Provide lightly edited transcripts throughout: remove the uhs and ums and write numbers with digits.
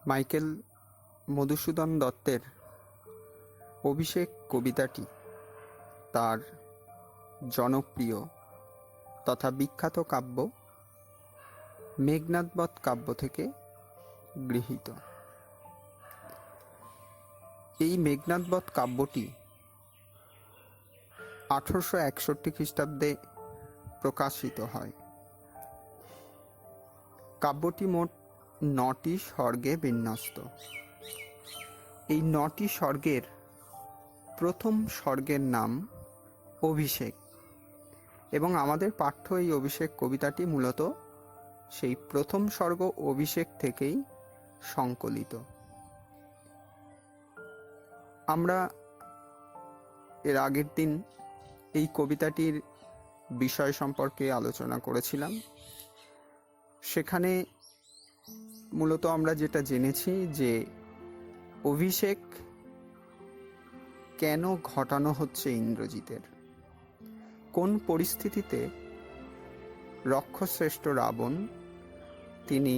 Michael Madhusudan দত্তের অভিষেক কবিতাটি তার জনপ্রিয় তথা বিখ্যাত কাব্য মেঘনাদবধ কাব্য থেকে গৃহীত। এই মেঘনাদবধ কাব্যটি 1861 খ্রিস্টাব্দে প্রকাশিত হয়। কাব্যটি মোট 9টি স্বর্গে বিন্যস্ত। এই 9টি স্বর্গের প্রথম স্বর্গের নাম অভিষেক, এবং আমাদের পাঠ্য এই অভিষেক কবিতাটি মূলত সেই প্রথম স্বর্গ অভিষেক থেকেই সংকলিত। আমরা এর আগের দিন এই কবিতাটির বিষয় সম্পর্কে আলোচনা করেছিলাম। সেখানে মূলত আমরা যেটা জেনেছি যে অভিষেক কেন ঘটানো হচ্ছে ইন্দ্রজিতের, কোন পরিস্থিতিতে রক্ষশ্রেষ্ঠ রাবণ তিনি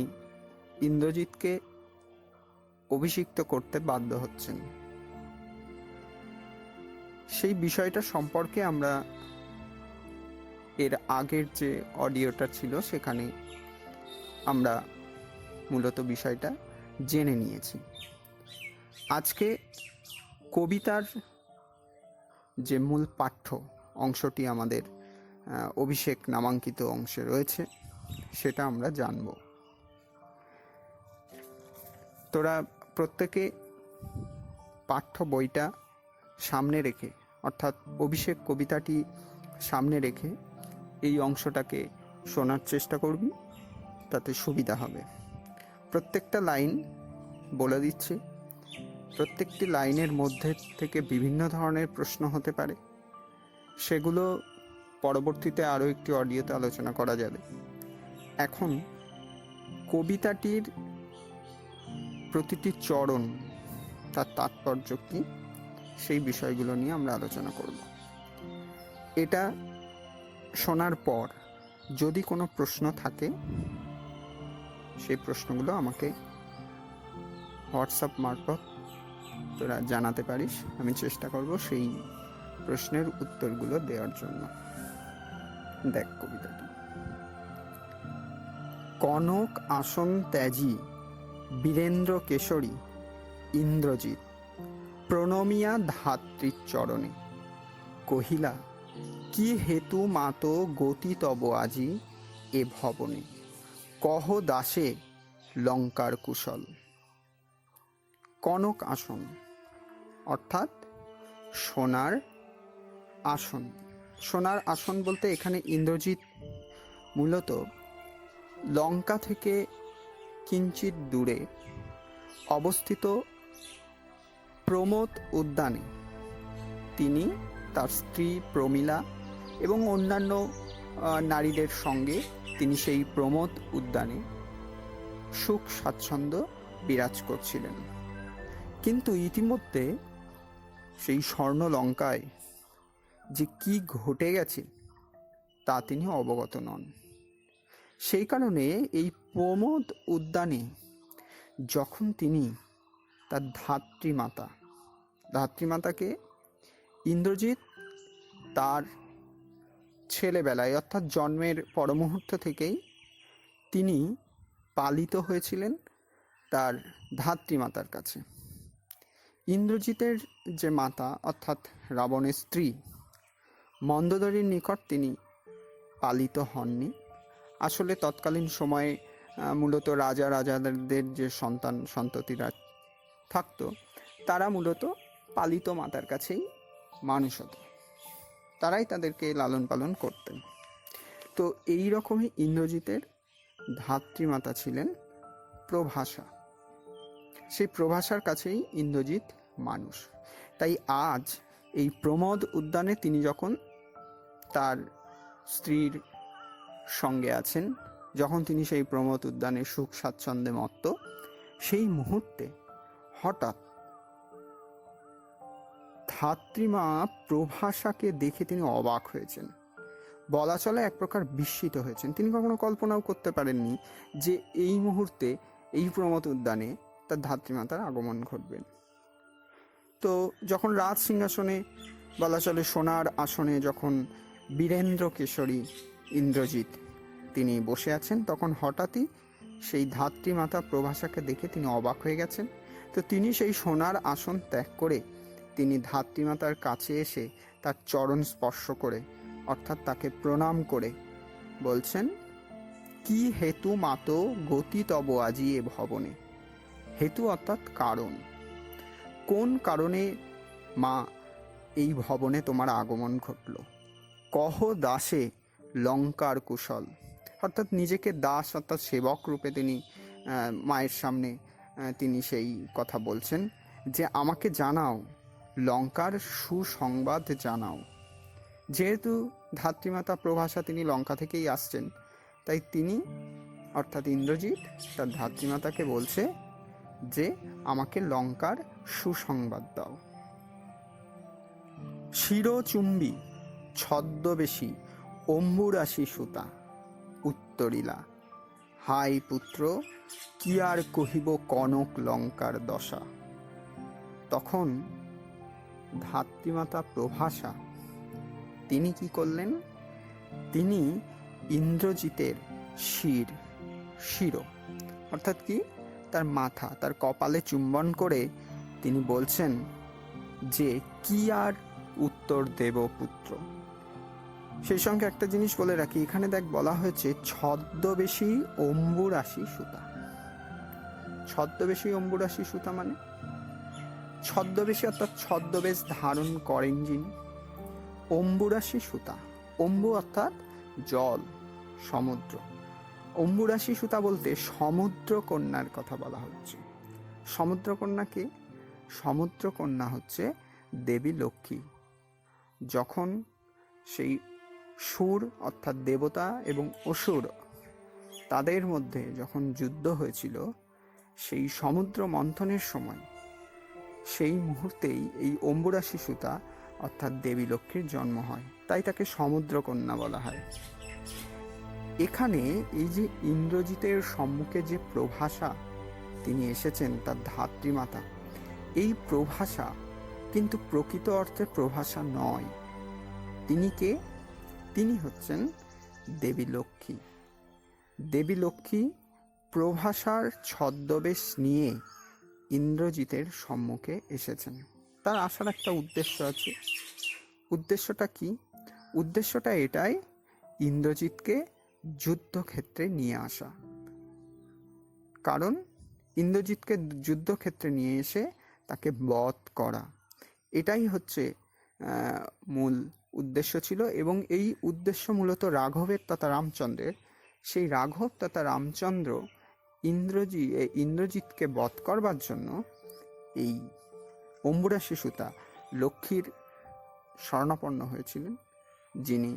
ইন্দ্রজিৎকে অভিষিক্ত করতে বাধ্য হচ্ছেন, সেই বিষয়টা সম্পর্কে আমরা এর আগের যে অডিওটা ছিল সেখানে আমরা মূলত বিষয়টা জেনে নিয়েছি। আজকে কবিতার যে মূল পাঠ্য অংশটি আমাদের অভিষেক নামাঙ্কিত অংশে রয়েছে সেটা আমরা জানব। তোরা প্রত্যেকে পাঠ্য বইটা সামনে রেখে, অর্থাৎ অভিষেক কবিতাটি সামনে রেখে এই অংশটাকে শোনার চেষ্টা করবি, তাতে সুবিধা হবে। প্রত্যেকটা লাইন বলে দিচ্ছি, প্রত্যেকটি লাইনের মধ্যে থেকে বিভিন্ন ধরনের প্রশ্ন হতে পারে, সেগুলো পরবর্তীতে আরও একটি অডিওতে আলোচনা করা যাবে। এখন কবিতাটির প্রতিটি চরণ, তার তাৎপর্য কী, সেই বিষয়গুলো নিয়ে আমরা আলোচনা করব। এটা শোনার পর যদি কোনো প্রশ্ন থাকে সেই প্রশ্নগুলো আমাকে হোয়াটসঅ্যাপ মারফত তোরা জানাতে পারিস। আমি চেষ্টা করব সেই প্রশ্নের উত্তরগুলো দেওয়ার জন্য। দেখ কবিতাটি। কনক আসন ত্যাজি বীরেন্দ্র কেশরী ইন্দ্রজিৎ প্রণমিয়া ধাত্রীর চরণে কহিলা, কি হেতু মাত গতি তব আজি এ ভবনে, কহ দাসে লঙ্কার কুশল। কনক আসন অর্থাৎ সোনার আসন। সোনার আসন বলতে এখানে ইন্দ্রজিৎ মূলত লঙ্কা থেকে কিঞ্চিত দূরে অবস্থিত প্রমোদ উদ্যানে তিনি তার স্ত্রী প্রমীলা এবং অন্যান্য নারীদের সঙ্গে তিনি সেই প্রমোদ উদ্যানে সুখ স্বাচ্ছন্দ্য বিরাজ করছিলেন। কিন্তু ইতিমধ্যে সেই স্বর্ণ লঙ্কায় যে কি ঘটে গেছে তা তিনি অবগত নন। সেই কারণে এই প্রমোদ উদ্যানে যখন তিনি তার ধাত্রীমাতাকে ইন্দ্রজিৎ তার ছেলেবেলায় অর্থাৎ জন্মের পরমুহূর্ত থেকেই তিনি পালিত হয়েছিলেন তার ধাত্রীমাতার কাছে। ইন্দ্রজিতের যে মাতা অর্থাৎ রাবণের স্ত্রী মন্দোদরীর নিকট তিনি পালিত হননি। আসলে তৎকালীন সময়ে মূলত রাজাদের যে সন্ততিরা থাকতো তারা মূলত পালিত মাতার কাছেই মানুষ হতো, তারাই তাদেরকে লালন পালন করতেন। তো এই রকমই ইন্দ্রজিতের ধাত্রীমাতা ছিলেন প্রভাষা। সেই প্রভাষার কাছেই ইন্দ্রজিৎ মানুষ। তাই আজ এই প্রমোদ উদ্যানে তিনি যখন তার স্ত্রীর সঙ্গে আছেন, যখন তিনি সেই প্রমোদ উদ্যানে সুখ স্বাচ্ছন্দ্যে মত্ত, সেই মুহূর্তে হঠাৎ ধাত্রীমা প্রভাষাকে দেখে তিনি অবাক হয়েছেন, বলা চলে এক প্রকার বিস্মিত হয়েছেন। তিনি কখনো কল্পনাও করতে পারেননি যে এই মুহূর্তে এই প্রমোদ উদ্যানে তার ধাত্রীমাতার আগমন ঘটবে। তো যখন রাজ সিংহাসনে, বলা চলে সোনার আসনে, যখন বীরেন্দ্র কেশরী ইন্দ্রজিৎ তিনি বসে আছেন, তখন হঠাৎই সেই ধাত্রীমাতা প্রভাসাকে দেখে তিনি অবাক হয়ে গেছেন। তো তিনি সেই সোনার আসন ত্যাগ করে তিনি ধাত্রীমাতার কাছে এসে তার চরণ স্পর্শ করে, অর্থাৎ তাকে প্রণাম করে বলছেন, কি হেতু মাতো গতি তব আজি এ ভবনে। হেতু অর্থাৎ কারণ, কোন কারণে মা এই ভবনে তোমার আগমন ঘটল। কহ দাসে লঙ্কার কুশল, অর্থাৎ নিজেকে দাস অর্থাৎ সেবক রূপে তিনি মায়ের সামনে তিনি সেই কথা বলছেন যে আমাকে জানাও, লঙ্কার সুসংবাদ জানাও। যেহেতু ধাত্রীমাতা প্রভাসা তিনি লঙ্কা থেকেই আসছেন, তাই তিনি অর্থাৎ ইন্দ্রজিৎ তার ধাত্রীমাতাকে বলছে যে আমাকে লঙ্কার সুসংবাদ দাও। শিরোচুম্বী ছদ্মবেশী অম্বুরাশি সুতা উত্তরিলা, হাই পুত্র কি আর কহিব কনক লঙ্কার দশা। তখন ধাত্রীমাতা প্রভাসা তিনি কি করলেন, তিনি ইন্দ্রজিতের শির অর্থাৎ কি তার মাথা, তার কপালে চুম্বন করে তিনি বলছেন যে কি আর উত্তর দেব পুত্র। সেই সঙ্গে একটা জিনিস বলে রাখি, এখানে দেখ বলা হয়েছে ছদ্মবেশী অম্বুরাশি সুতা। ছদ্মবেশী অম্বুরাশি সুতা মানে ছদ্মবেশী অর্থাৎ ছদ্মবেশ ধারণ করেন যিনি। অম্বুরাশি সুতা, অম্বু অর্থাৎ জল, সমুদ্র। অম্বুরাশি সুতা বলতে সমুদ্র কন্যার কথা বলা হচ্ছে। সমুদ্র কন্যা কে? সমুদ্র কন্যা হচ্ছে দেবী লক্ষ্মী। যখন সেই সুর অর্থাৎ দেবতা এবং অসুর তাদের মধ্যে যখন যুদ্ধ হয়েছিল, সেই সমুদ্র মন্থনের সময় সেই মুহূর্তেই এই অম্বুরাশি সুতা অর্থাৎ দেবী লক্ষ্মীর জন্ম হয়, তাই তাকে সমুদ্র কন্যা বলা হয়। এখানে এই যে ইন্দ্রজিতের সম্মুখে যে প্রভাসা তিনি এসেছেন তার ধাত্রীমাতা, এই প্রভাসা কিন্তু প্রকৃত অর্থে প্রভাসা নয়। তিনি কে? তিনি হচ্ছেন দেবী লক্ষ্মী। দেবী লক্ষ্মী প্রভাসার ছদ্মবেশ নিয়ে ইন্দ্রজিতের সম্মুখে এসেছেন। তার আসার একটা উদ্দেশ্য আছে। উদ্দেশ্যটা কি? উদ্দেশ্যটা এটাই, ইন্দ্রজিৎকে যুদ্ধক্ষেত্রে নিয়ে আসা। কারণ ইন্দ্রজিৎকে যুদ্ধক্ষেত্রে নিয়ে এসে তাকে বধ করা, এটাই হচ্ছে মূল উদ্দেশ্য ছিল। এবং এই উদ্দেশ্য মূলত রাঘবের তথা রামচন্দ্রের। সেই রাঘব তথা রামচন্দ্র ইন্দ্রজিৎকে বধ করবার জন্য এই অম্বুরাশি সুতা লক্ষ্মীর শরণাপন্ন হয়েছিলেন, যিনি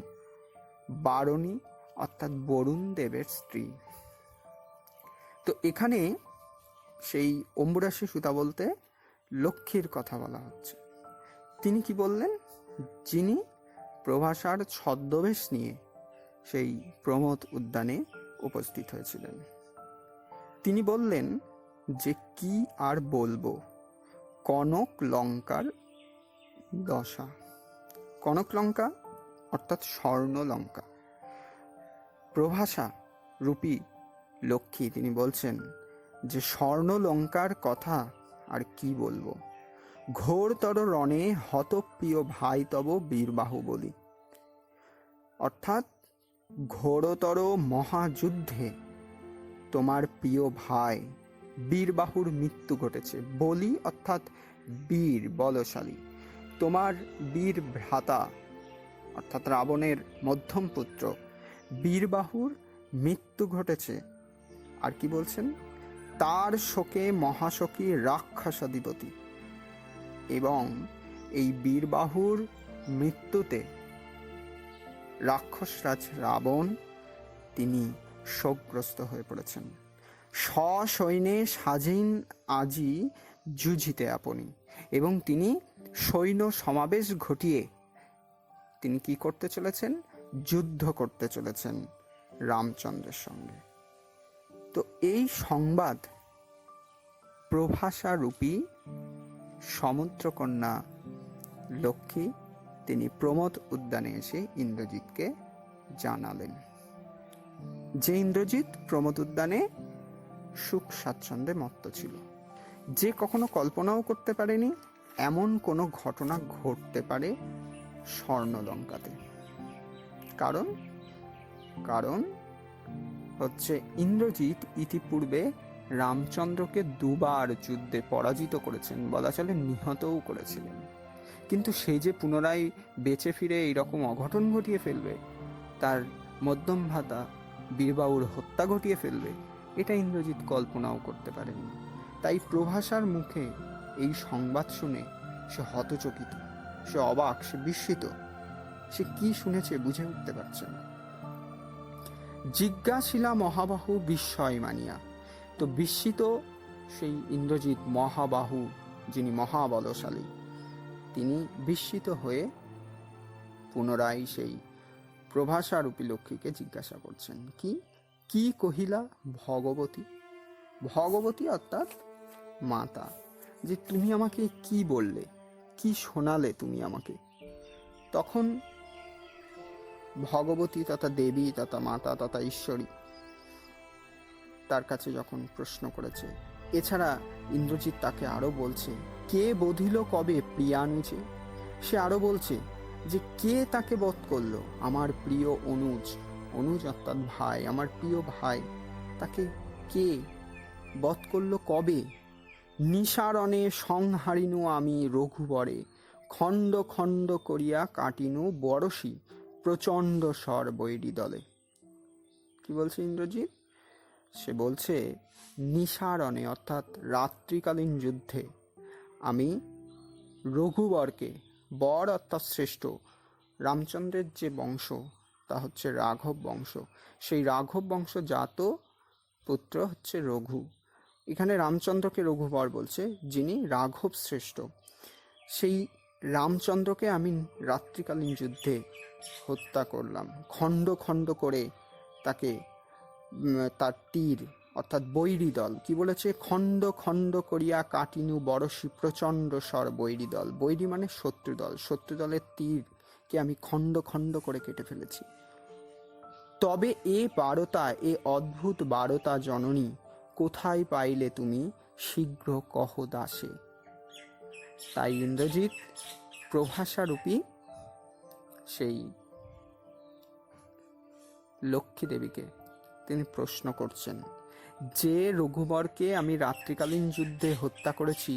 বারণী অর্থাৎ বরুণ দেবের স্ত্রী। তো এখানে সেই অম্বুরাশি সুতা বলতে লক্ষ্মীর কথা বলা হচ্ছে। তিনি কি বললেন? যিনি প্রভাসার ছদ্মবেশ নিয়ে সেই প্রমোদ উদ্যানে উপস্থিত হয়েছিলেন। তিনি বললেন যে কি আর বলবো, কনক লঙ্কার দশা। কনক লঙ্কা অর্থাৎ স্বর্ণ লঙ্কা। প্রভাসা রূপী লক্ষ্মী তিনি বলছেন যে স্বর্ণ লঙ্কার কথা আর কি বলবো, ঘোরতর রণে হতপ্রিয় ভাই তব বীরবাহু বলি। অর্থাৎ ঘোরতর মহাযুদ্ধে তোমার প্রিয় ভাই বীরবাহুর মৃত্যু ঘটেছে। বলি অর্থাৎ বীর, বলশালী। তোমার বীর ভ্রাতা অর্থাৎ রাবণের মধ্যম পুত্র বীরবাহুর মৃত্যু ঘটেছে। আর কি বলছেন? তার শোকে মহাশোকী রাক্ষসাধিপতি। এবং এই বীরবাহুর মৃত্যুতে রাক্ষসরাজ রাবণ তিনি শোকগ্রস্ত হয়ে পড়েছেন। সসৈন্যে সাজিন আজি যুঝিতে আপনি। এবং তিনি সৈন্য সমাবেশ ঘটিয়ে তিনি কি করতে চলেছেন? যুদ্ধ করতে চলেছেন রামচন্দ্রের সঙ্গে। তো এই সংবাদ প্রভাষা রূপী সমুদ্রকন্যা লক্ষ্মী তিনি প্রমোদ উদ্যানে এসে ইন্দ্রজিৎকে জানালেন যে ইন্দ্রজিৎ প্রমোদ উদ্যানে সুখ স্বাচ্ছন্দ্যে মত্ত ছিল, যে কখনো কল্পনাও করতে পারেনি এমন কোনো ঘটনা ঘটতে পারে স্বর্ণলঙ্কাতে। কারণ কারণ হচ্ছে ইন্দ্রজিৎ ইতিপূর্বে রামচন্দ্রকে দুবার যুদ্ধে পরাজিত করেছেন, বলা চলে নিহতও করেছিলেন। কিন্তু সে যে পুনরায় বেঁচে ফিরে এইরকম অঘটন ঘটিয়ে ফেলবে, তার মধ্যম ভ্রাতা বীরবাউর হত্যা ঘটিয়ে ফেলবে, এটা ইন্দ্রজিৎ কল্পনাও করতে পারেনি। তাই প্রভাষার মুখে এই সংবাদ শুনে সে হতচকিত, সে অবাক, সে বিস্মিত, সে কি শুনেছে বুঝে উঠতে পারছে না। জিজ্ঞাসিলা মহাবাহু বিস্ময় মানিয়া, তো বিস্মিত সেই ইন্দ্রজিৎ মহাবাহু, যিনি মহাবলশালী, তিনি বিস্মিত হয়ে পুনরায় সেই প্রভাষারূপী লক্ষ্মীকে জিজ্ঞাসা করছেন, কি কি কহিলা ভগবতী? ভগবতী অর্থাৎ মাতা, যে তুমি আমাকে কি বললে, কি শোনালে তুমি আমাকে? তখন ভগবতী তথা দেবী তথা মাতা তথা ঈশ্বরী তার কাছে যখন প্রশ্ন করেছে, এছাড়া ইন্দ্রজিৎ তাকে আরো বলছে, কে বধিল কবে প্রিয়ানুজে? সে আরো বলছে যে কে তাকে বধ করলো? আমার প্রিয় অনুজ, অনুজ অর্থাৎ ভাই, আমার প্রিয় ভাই, তাকে কে বধ করলো কবে? নিসারণে সংহারিনু আমি রঘুবরে, খণ্ড খণ্ড করিয়া কাটিনু বরশি প্রচণ্ড স্বর বৈরী দলে। কি বলছে ইন্দ্রজিৎ? সে বলছে নিসারণে অর্থাৎ রাত্রিকালীন যুদ্ধে আমি রঘুবরকে, বর অর্থাৎ শ্রেষ্ঠ, রামচন্দ্রের যে বংশ তা হচ্ছে রাঘব বংশ, সেই রাঘব বংশ জাত পুত্র হচ্ছে রঘু। এখানে রামচন্দ্রকে রঘুবর বলছে, যিনি রাঘব শ্রেষ্ঠ, সেই রামচন্দ্রকে আমি রাত্রিকালীন যুদ্ধে হত্যা করলাম, খণ্ড খণ্ড করে তাকে, তার তীর অর্থাৎ বৈরী দল, কি বলেছে, খণ্ড খণ্ড করিয়া কাটিনু বরশি প্রচণ্ড স্বর বৈরী দল। বৈরী মানে শত্রু দল, শত্রু দলের তীরকে আমি খণ্ড খণ্ড করে কেটে ফেলেছি। তবে এ বারতা, এ অদ্ভুত বারতা জননী, কোথায় পাইলে তুমি শীঘ্র কহ দাসে। তাই ইন্দ্রজিৎ প্রভাষারূপী সেই লক্ষ্মী দেবীকে তিনি প্রশ্ন করছেন, যে রঘুবরকে আমি রাত্রিকালীন যুদ্ধে হত্যা করেছি,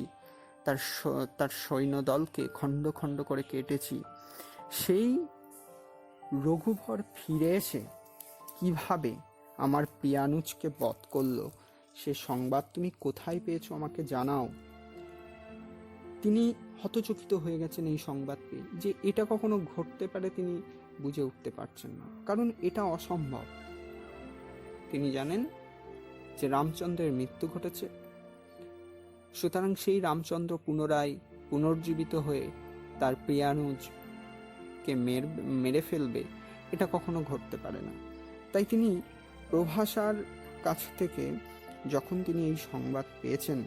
তার সৈন্যদলকে খণ্ড খণ্ড করে কেটেছি, সেই রঘুবর ফিরে এসে কিভাবে আমার প্রিয়ানুজকে বধ করলো, সে সংবাদ তুমি কোথায় পেয়েছো আমাকে জানাও। তিনি হতচকিত হয়ে গেছেন এই সংবাদ পেয়ে, যে এটা কখনো ঘটতে পারে তিনি বুঝে উঠতে পারছেন না, কারণ এটা অসম্ভব। তিনি জানেন যে রামচন্দ্রের মৃত্যু ঘটেছে, সুতরাং সেই রামচন্দ্র পুনরায় পুনর্জীবিত হয়ে তার প্রিয়ানুজকে মেরে ফেলবে, এটা কখনো ঘটতে পারে না। তাই তিনি প্রভাষার কাছ থেকে যখন তিনি এই সংবাদ পেয়েছেন,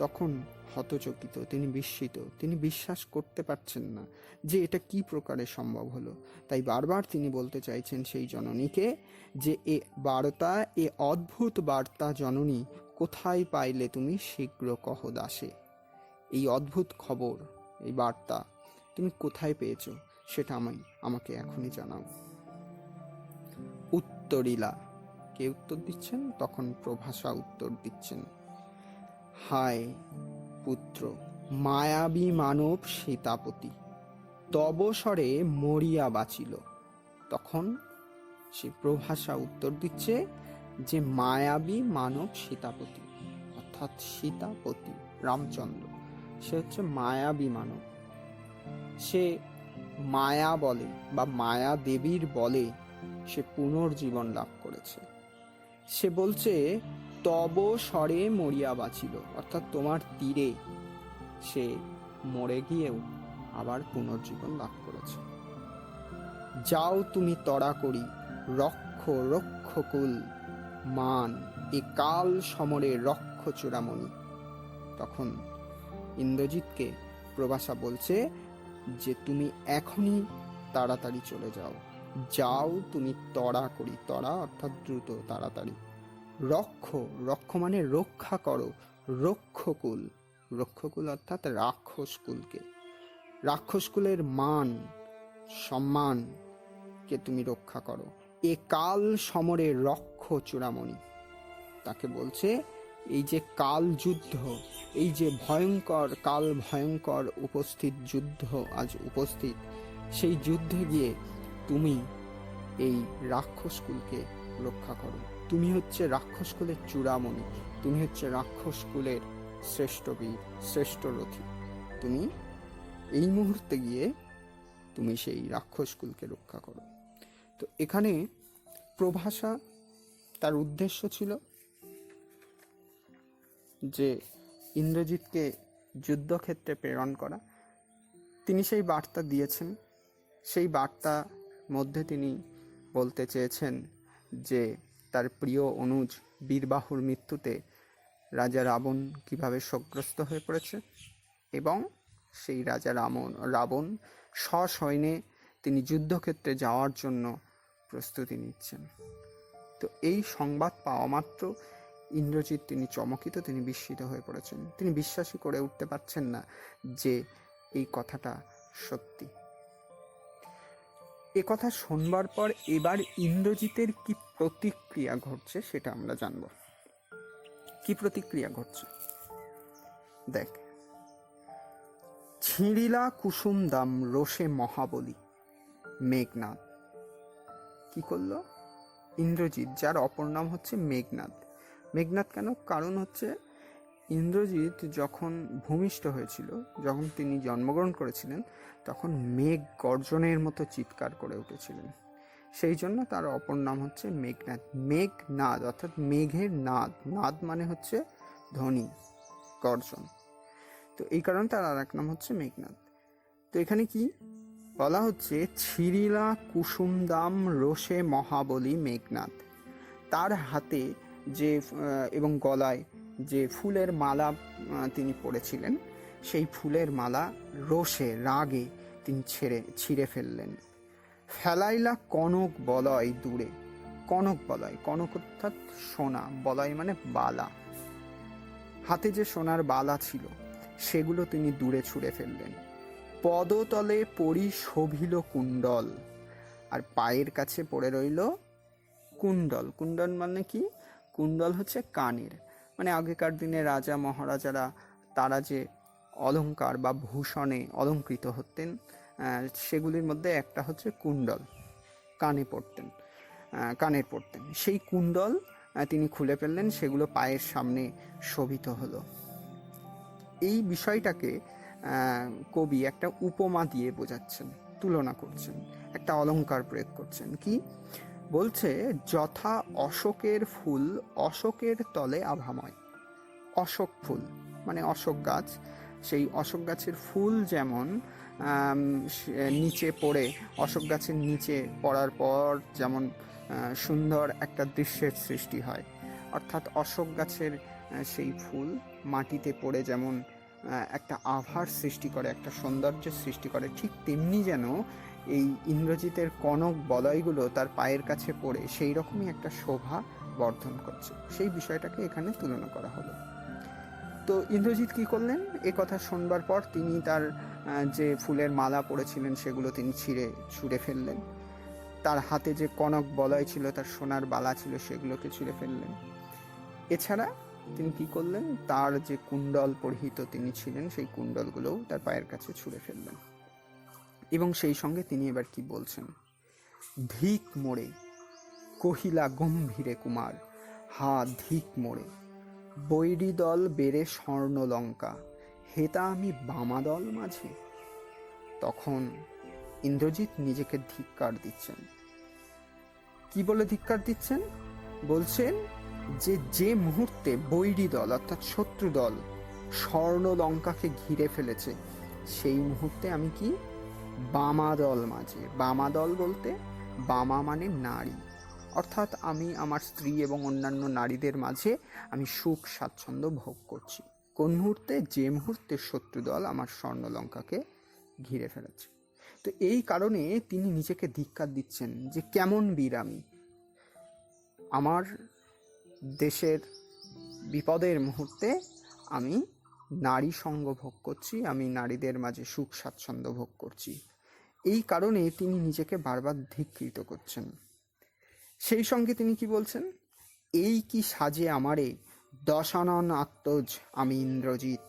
তখন হতচকিত, তিনি বিস্মিত, তিনি বিশ্বাস করতে পারছেন না যে এটা কি প্রকারে সম্ভব হলো। তাই বারবার তিনি বলতে চাইছেন সেই জননীকে যে এ বার্তা, এ অদ্ভুত বার্তা জননী, কোথায় পাইলে তুমি শীঘ্র কহ দাসে। এই অদ্ভুত খবর, এই বার্তা তুমি কোথায় পেয়েছো, সেটা আমাকে এখনই জানাও। উত্তরিলা, কে উত্তর দিচ্ছেন? তখন প্রভাষা উত্তর দিচ্ছেন, হায় পুত্র, মায়াবী মানব সীতাপতি, তব স্বরে মরিয়া বাঁচিল। তখন সে প্রভাষা উত্তর দিচ্ছে যে মায়াবী মানব সীতাপতি, অর্থাৎ সীতাপতি রামচন্দ্র, সে হচ্ছে মায়াবী মানব। সে মায়া বলে বা মায়া দেবীর বলে সে পুনর্জীবন লাভ করেছে। সে বলছে তব স্বরে মরিয়া বাঁচিল, অর্থাৎ তোমার তীরে সে মরে গিয়েও আবার পুনর্জীবন লাভ করেছে। যাও তুমি তরা করি রক্ষ রক্ষকুল মান, এ কাল সমরে রক্ষ চূড়ামণি। তখন ইন্দ্রজিৎকে প্রভাসা বলছে যে তুমি এখনই তাড়াতাড়ি চলে যাও, যাও তুমি তড়া অর্থাৎ দ্রুত, তাড়াতাড়ি। রক্ষ মানে রক্ষা করো, রক্ষকুল অর্থাৎ রাক্ষসকুলের মান সম্মানকে তুমি রক্ষা করো। এ কাল সমরে রক্ষ চূড়ামণি, তাকে বলছে এই যে কাল যুদ্ধ, এই যে ভয়ঙ্কর উপস্থিত যুদ্ধ আজ উপস্থিত, সেই যুদ্ধে গিয়ে তুমি এই রাক্ষসকুলকে রক্ষা করো। তুমি হচ্ছে রাক্ষসকুলের চূড়ামণি, তুমি হচ্ছে রাক্ষসকুলের শ্রেষ্ঠ বীর, শ্রেষ্ঠ রথী। তুমি এই মুহূর্তে গিয়ে তুমি সেই রাক্ষসকুলকে রক্ষা করো। তো এখানে প্রভাসা তার উদ্দেশ্য ছিল যে ইন্দ্রজিৎকে যুদ্ধক্ষেত্রে প্রেরণ করা। তিনি সেই বার্তা দিয়েছেন। সেই বার্তার মধ্যে তিনি বলতে চেয়েছেন যে তার প্রিয় অনুজ বীরবাহুর মৃত্যুতে রাজা রাবণ কিভাবে শোকগ্রস্ত হয়ে পড়েছে, এবং সেই রাজা রাবণ সসৈন্যে তিনি যুদ্ধক্ষেত্রে যাওয়ার জন্য প্রস্তুতি নিচ্ছেন। তো এই সংবাদ পাওয়া মাত্র ইন্দ্রজিৎ তিনি চমকিত, তিনি বিস্মিত হয়ে পড়েছেন। তিনি বিশ্বাসই করে উঠতে পারছেন না যে এই কথাটা সত্যি। এ কথা শুনবার পর এবার ইন্দ্রজিতের কি প্রতিক্রিয়া ঘটছে সেটা আমরা জানব। কি প্রতিক্রিয়া ঘটছে দেখ। ছিঁড়িলা কুসুম দাম রোষে মহাবলী মেঘনাদ। কি করলো ইন্দ্রজিৎ, যার অপর নাম হচ্ছে মেঘনাদ। মেঘনাদ কেন? কারণ হচ্ছে ইন্দ্রজিৎ যখন ভূমিষ্ঠ হয়েছিল, যখন তিনি জন্মগ্রহণ করেছিলেন, তখন মেঘ গর্জনের মতো চিৎকার করে উঠেছিলেন। সেই জন্য তার অপর নাম হচ্ছে মেঘনাদ। মেঘনাদ অর্থাৎ মেঘের নাদ, নাদ মানে হচ্ছে ধ্বনি, গর্জন। তো এই কারণে তার আর এক নাম হচ্ছে মেঘনাদ। তো এখানে কি বলা হচ্ছে? ছিঁড়িলা কুসুম দাম রোষে মহাবলী মেঘনাদ। তার হাতে যে এবং গলায় যে ফুলের মালা তিনি পরেছিলেন, সেই ফুলের মালা রোষে, রাগে তিনি ছিঁড়ে ফেললেন। ফেলাইলা কনক বলয় দূরে। কনক বলয়, কনক অর্থাৎ সোনা, বলয় মানে বালা। হাতে যে সোনার বালা ছিল সেগুলো তিনি দূরে ছুঁড়ে ফেললেন। পদতলে পড়ি শোভিল কুণ্ডল, আর পায়ের কাছে পড়ে রইল কুণ্ডল। কুণ্ডল মানে কি? কুণ্ডল হচ্ছে কানের, মানে আগেকার দিনে রাজা মহারাজারা তারা যে অলংকার বা ভূষণে অলঙ্কৃত হতেন, সেগুলির মধ্যে একটা হচ্ছে কুণ্ডল, কানের পড়তেন। সেই কুণ্ডল তিনি খুলে ফেললেন, সেগুলো পায়ের সামনে শোভিত হলো। এই বিষয়টাকে কবি একটা উপমা দিয়ে বোঝাচ্ছেন, তুলনা করছেন, একটা অলংকার প্রয়োগ করছেন। কি বলছে? যথা অশোকের ফুল অশোকের তলে আভাময়। অশোক ফুল মানে অশোক গাছ, সেই অশোক গাছের ফুল যেমন নিচে পড়ে, অশোক গাছের নিচে পড়ার পর যেমন সুন্দর একটা দৃশ্যের সৃষ্টি হয়, অর্থাৎ অশোক গাছের সেই ফুল মাটিতে পড়ে যেমন একটা আভার সৃষ্টি করে, একটা সৌন্দর্যের সৃষ্টি করে, ঠিক তেমনি যেন এই ইন্দ্রজিতের কনক বলয়গুলো তার পায়ের কাছে পড়ে সেই রকমই একটা শোভা বর্ধন করছে। সেই বিষয়টাকে এখানে তুলনা করা হলো। তো ইন্দ্রজিৎ কি করলেন? এ কথা শুনবার পর তিনি তার যে ফুলের মালা পরেছিলেন সেগুলো তিনি ছুঁড়ে ফেললেন। তার হাতে যে কনক বলয় ছিল, তার সোনার বালা ছিল, সেগুলোকে ছুঁড়ে ফেললেন। এছাড়া তিনি কি করলেন? তার যে কুণ্ডল পরিহিত তিনি ছিলেন, সেই কুণ্ডলগুলোও তার পায়ের কাছে ছুঁড়ে ফেললেন। এবং সেই সঙ্গে তিনি এবার কি বলছেন? ধিক মোড়ে কহিলা গম্ভীরে কুমার, হা ধিক মোড়ে বৈরী দল বেড়ে স্বর্ণ লঙ্কা, হেতা আমি বামা দল মাঝে। তখন ইন্দ্রজিৎ নিজেকে ধিক্কার দিচ্ছেন। কি বলে ধিক্কার দিচ্ছেন? বলছেন যে মুহূর্তে বৈরী দল অর্থাৎ শত্রু দল স্বর্ণ লঙ্কাকে ঘিরে ফেলেছে, সেই মুহূর্তে আমি কি বামা দল মাঝে। বামা দল বলতে বামা মানে নারী, অর্থাৎ আমি আমার স্ত্রী এবং অন্যান্য নারীদের মাঝে আমি সুখ স্বাচ্ছন্দ্য ভোগ করছি। কোন মুহূর্তে? যে মুহূর্তে শত্রুদল আমার স্বর্ণলঙ্কাকে ঘিরে ফেলেছে। তো এই কারণে তিনি নিজেকে ধিক্কার দিচ্ছেন যে কেমন বীর আমি, আমার দেশের বিপদের মুহূর্তে আমি নারী সঙ্গ ভোগ করছি, আমি নারীদের মাঝে সুখ স্বাচ্ছন্দ্য ভোগ করছি। এই কারণে তিনি নিজেকে বারবার ধিক্কৃত করছেন। সেই সঙ্গে তিনি কি বলছেন? এই কি সাজে আমারে দশানন আত্মজ আমি ইন্দ্রজিৎ,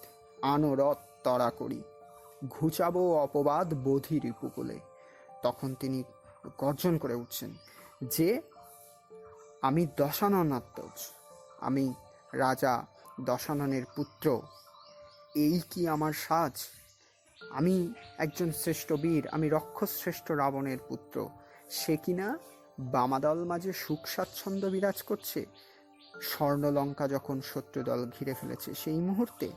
আনরথ তরা করি, ঘুচাবো অপবাদ বোধির উপকূলে। তখন তিনি গর্জন করে উঠছেন যে আমি দশানন আত্মজ, আমি রাজা দশাননের পুত্র, এই কি আমার সাজ? আমি একজন শ্রেষ্ঠ বীর, আমি রক্ষশ্রেষ্ঠ রাবণের পুত্র, সে কিনা বামাদল মাঝে সুখ স্বাচ্ছন্দ্য বিরাজ করছে। স্বর্ণলঙ্কা যখন শত্রুদল ঘিরে ফেলেছে সেই মুহূর্তে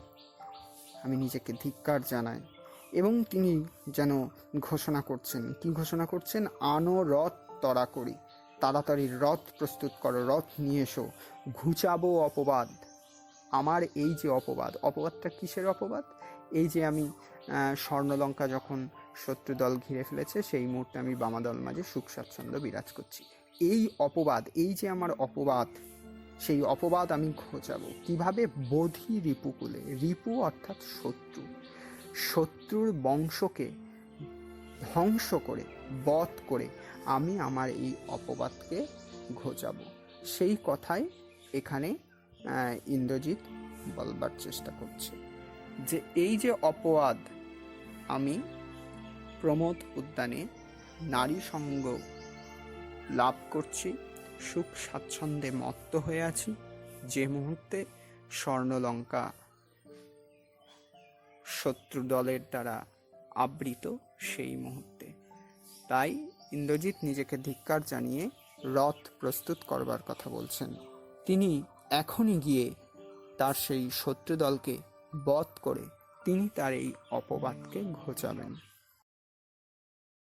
আমি নিজেকে ধিক্কার জানাই। এবং তিনি যেন ঘোষণা করছেন, কি ঘোষণা করছেন? আনো রথ তরা করি, তাড়াতাড়ি রথ প্রস্তুত করো, রথ নিয়ে এসো, ঘুচাবো অপবাদ। আমার এই যে অপবাদ, অপবাদটা কিসের অপবাদ? এই যে আমি স্বর্ণলঙ্কা যখন শত্রুদল ঘিরে ফেলেছে সেই মুহূর্তে আমি বামাদল মাঝে সুখ স্বাচ্ছন্দ্য বিরাজ করছি, এই অপবাদ, এই যে আমার অপবাদ, সেই অপবাদ আমি ঘোচাবো কিভাবে? বোধি রিপুকুলে, রিপু অর্থাৎ শত্রু, শত্রুর বংশকে ধ্বংস করে, বধ করে আমি আমার এই অপবাদকে ঘোচাবো। সেই কথাই এখানে ইন্দ্রজিৎ বলবার চেষ্টা করছে যে এই যে অপবাদ, আমি প্রমোদ উদ্যানে নারী সঙ্গ লাভ করছি, সুখ স্বাচ্ছন্দ্যে মত্ত হয়ে আছি, যে মুহূর্তে স্বর্ণলঙ্কা শত্রু দলের দ্বারা আবৃত সেই মুহূর্তে। তাই ইন্দ্রজিৎ নিজেকে ধিক্কার জানিয়ে রথ প্রস্তুত করবার কথা বলছেন। তিনি এখনই গিয়ে তার সেই শত্রুদলকে বধ করে তিনি তার এই অপবাদকে ঘোচাবেন।